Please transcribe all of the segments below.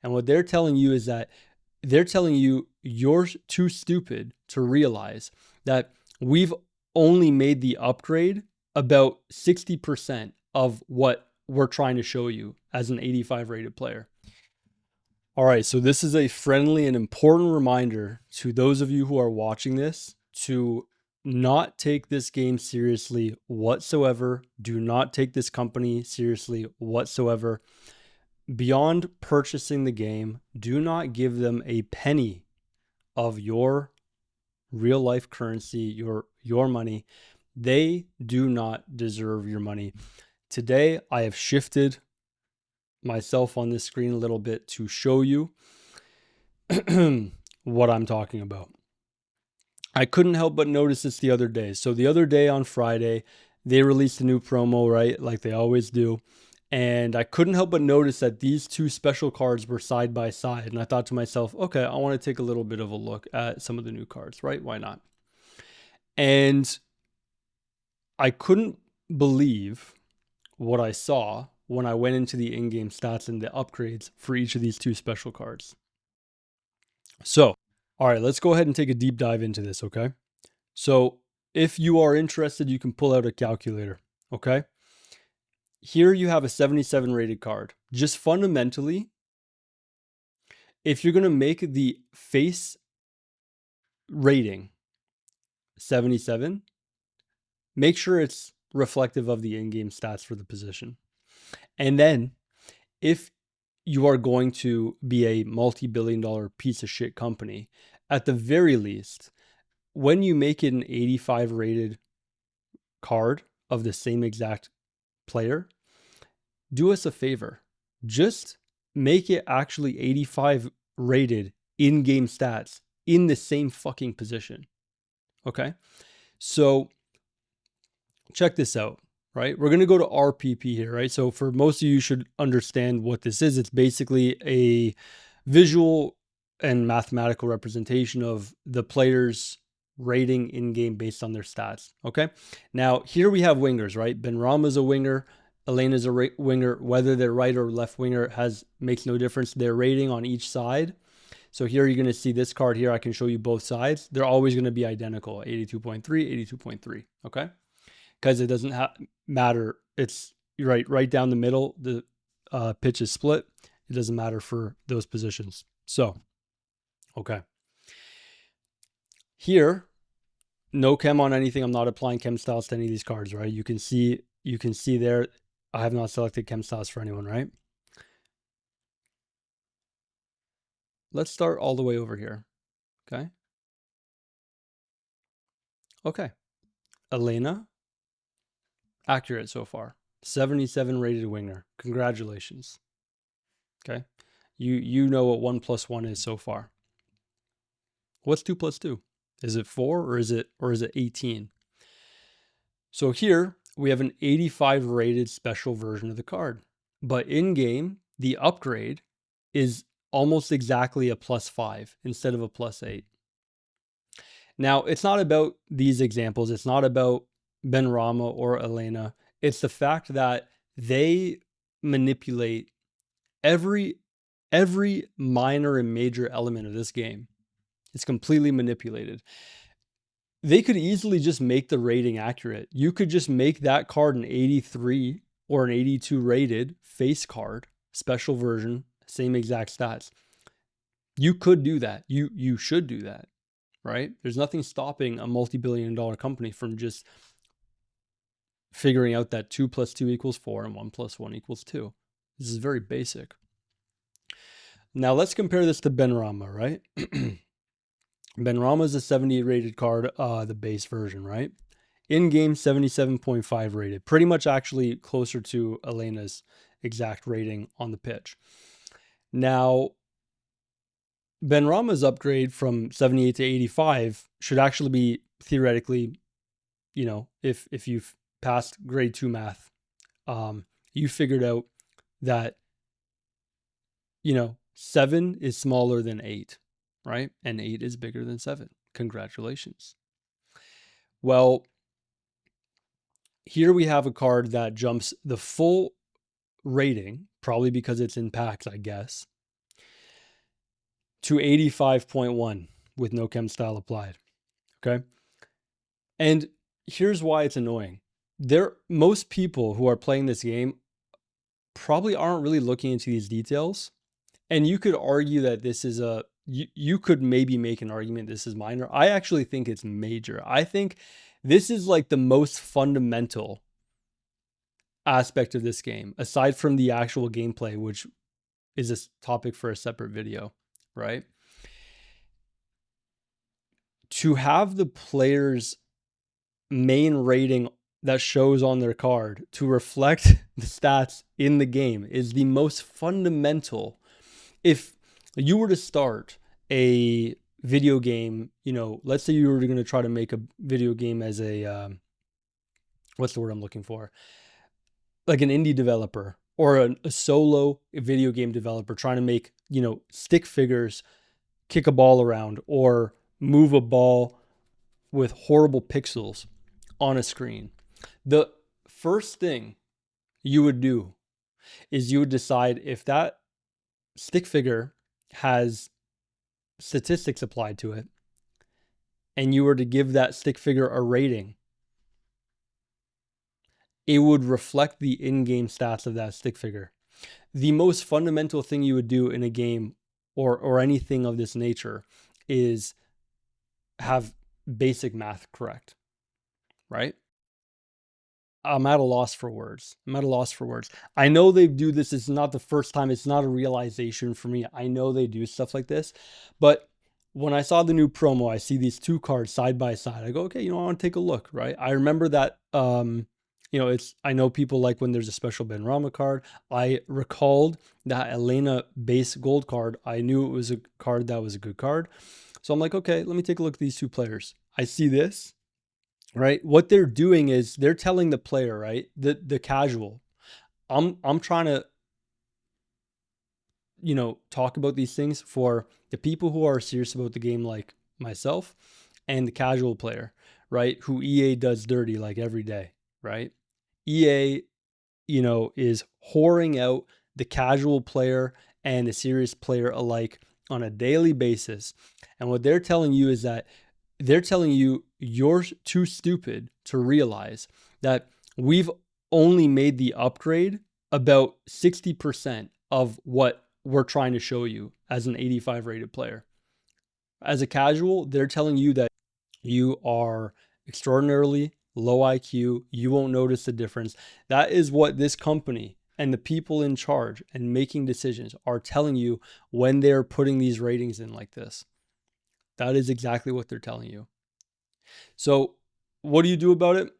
And what they're telling you is that they're telling you you're too stupid to realize that we've only made the upgrade about 60% of what we're trying to show you as an 85 rated player. All right, so this is a friendly and important reminder to those of you who are watching this to not take this game seriously whatsoever. Do not take this company seriously whatsoever. Beyond purchasing the game, do not give them a penny of your real life currency, your money. They do not deserve your money. Today, I have shifted myself on this screen a little bit to show you what I'm talking about. I couldn't help but notice this the other day. So the other day on Friday, they released a new promo, right? Like they always do. And I couldn't help but notice that these two special cards were side by side. And I thought to myself, okay, I want to take a little bit of a look at some of the new cards, right? Why not? And I couldn't believe what I saw when I went into the in-game stats and the upgrades for each of these two special cards. So, all right, let's go ahead and take a deep dive into this, okay? So if you are interested, you can pull out a calculator, okay? Here you have a 77 rated card. Just fundamentally, if you're going to make the face rating 77, make sure it's reflective of the in-game stats for the position. And then if you are going to be a multi-billion-dollar piece of shit company, at the very least, when you make it an 85 rated card of the same exact player, do us a favor. Just make it actually 85 rated in-game stats in the same fucking position. Okay? So check this out, right? We're going to go to RPP here, right? So for most of you should understand what this is. It's basically a visual and mathematical representation of the player's rating in-game based on their stats, okay? Now, here we have wingers, right? Benrahma's a winger, Elena's a winger. Whether they're right or left winger makes no difference. Their rating on each side. So here you're going to see this card here. I can show you both sides. They're always going to be identical, 82.3, 82.3, okay? Because it doesn't matter. It's right down the middle. The pitch is split. It doesn't matter for those positions. So, okay. Here, no chem on anything. I'm not applying chem styles to any of these cards, right? You can see there, I have not selected chem styles for anyone, right? Let's start all the way over here, okay? Okay. Elena, accurate so far. 77 rated winger. Congratulations. Okay. You know what 1 + 1 is so far. What's 2 + 2? Is it 4 or is it 18? So here we have an 85 rated special version of the card. But in game, the upgrade is almost exactly a +5 instead of a +8. Now, it's not about these examples. It's not about Benrahma or Elena. It's the fact that they manipulate every minor and major element of this game. It's completely manipulated. They could easily just make the rating accurate. You could just make that card an 83 or an 82 rated face card, special version, same exact stats. You could do that. You should do that, right? There's nothing stopping a multi-billion-dollar company from just figuring out that 2 + 2 = 4 and 1 + 1 = 2. This is very basic. Now let's compare this to Benrahma, right? Benrahma is a 78 rated card, the base version, right? In-game 77.5 rated. Pretty much actually closer to Elena's exact rating on the pitch. Now, Benrahma's upgrade from 78 to 85 should actually be theoretically, you know, if you've passed grade 2 math, you figured out that, you know, 7 is smaller than 8, right? And 8 is bigger than 7. Congratulations. Well, here we have a card that jumps the full rating, probably because it's in packs, I guess. to 85.1 with no chem style applied. Okay. And here's why it's annoying. Most people who are playing this game probably aren't really looking into these details. And you could argue that this is you could maybe make an argument this is minor. I actually think it's major. I think this is like the most fundamental aspect of this game, aside from the actual gameplay, which is a topic for a separate video, right? To have the player's main rating that shows on their card to reflect the stats in the game is the most fundamental. If you were to start a video game, let's say you were going to try to make a video game as a, what's the word I'm looking for? Like an indie developer or a solo video game developer trying to make, stick figures, kick a ball around, or move a ball with horrible pixels on a screen. The first thing you would do is you would decide if that stick figure has statistics applied to it and you were to give that stick figure a rating, it would reflect the in-game stats of that stick figure. The most fundamental thing you would do in a game or anything of this nature is have basic math correct, right? I'm at a loss for words. I know they do this. It's not the first time. It's not a realization for me. I know they do stuff like this. But when I saw the new promo, I see these two cards side by side. I go, okay, I want to take a look, right? I remember that, I know people like when there's a special Benrahma card. I recalled that Elena base gold card. I knew it was a card that was a good card. So I'm like, okay, let me take a look at these two players. I see this. Right? What they're doing is they're telling the player, right? The casual. I'm trying to, talk about these things for the people who are serious about the game like myself and the casual player, right? Who EA does dirty like every day, right? EA, is whoring out the casual player and the serious player alike on a daily basis. And what they're telling you is that they're telling you you're too stupid to realize that we've only made the upgrade about 60% of what we're trying to show you as an 85 rated player. As a casual, they're telling you that you are extraordinarily low IQ. You won't notice the difference. That is what this company and the people in charge and making decisions are telling you when they're putting these ratings in like this. That is exactly what they're telling you. So what do you do about it?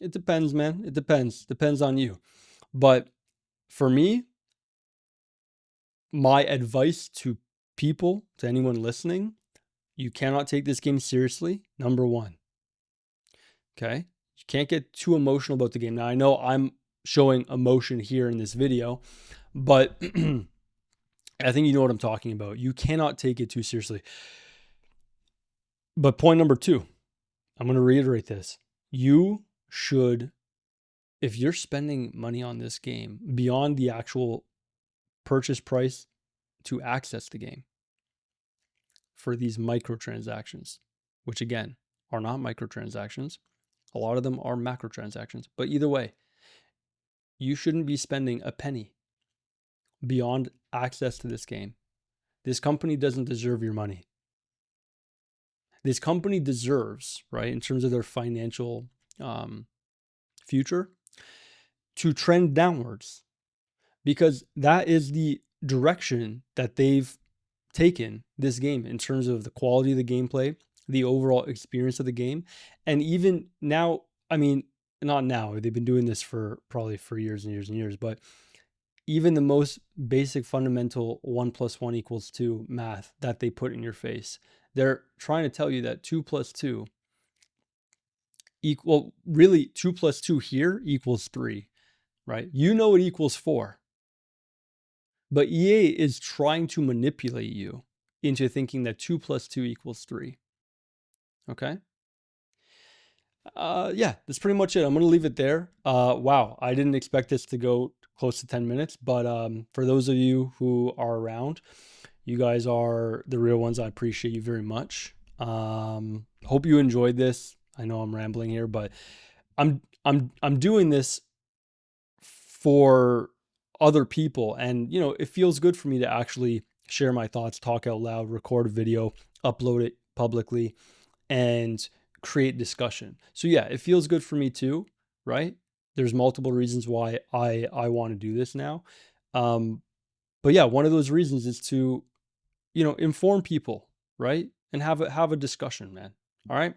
It depends, man. It depends. Depends on you. But for me, my advice to people, to anyone listening, you cannot take this game seriously. Number one. Okay? You can't get too emotional about the game. Now, I know I'm showing emotion here in this video, but I think you know what I'm talking about. You cannot take it too seriously. But point number two, I'm going to reiterate this. You should, if you're spending money on this game beyond the actual purchase price to access the game for these microtransactions, which again are not microtransactions, a lot of them are macrotransactions, but either way, you shouldn't be spending a penny beyond access to this game. This company doesn't deserve your money. This company deserves, right, in terms of their financial future, to trend downwards, because that is the direction that they've taken this game in terms of the quality of the gameplay, the overall experience of the game. And even now, I mean, not now, they've been doing this for years and years and years, but even the most basic fundamental 1 + 1 = 2 math that they put in your face, they're trying to tell you that 2 + 2 really 2 + 2 here equals 3, right? It equals 4. But EA is trying to manipulate you into thinking that 2 + 2 = 3. Okay? Yeah, that's pretty much it. I'm going to leave it there. Wow, I didn't expect this to go close to 10 minutes, but for those of you who are around, You guys are the real ones. I appreciate you very much. Hope you enjoyed this. I know I'm rambling here, but I'm doing this for other people, and you know, it feels good for me to actually share my thoughts, talk out loud, record a video, upload it publicly, and create discussion. So yeah, it feels good for me too, right? There's multiple reasons why I want to do this now. But yeah, one of those reasons is to, you know, inform people, right? And have a discussion, man. All right.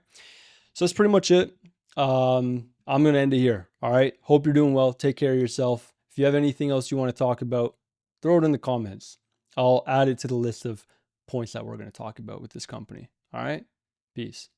So that's pretty much it. I'm gonna end it here. All right. Hope you're doing well. Take care of yourself. If you have anything else you want to talk about, throw it in the comments. I'll add it to the list of points that we're going to talk about with this company. All right. Peace.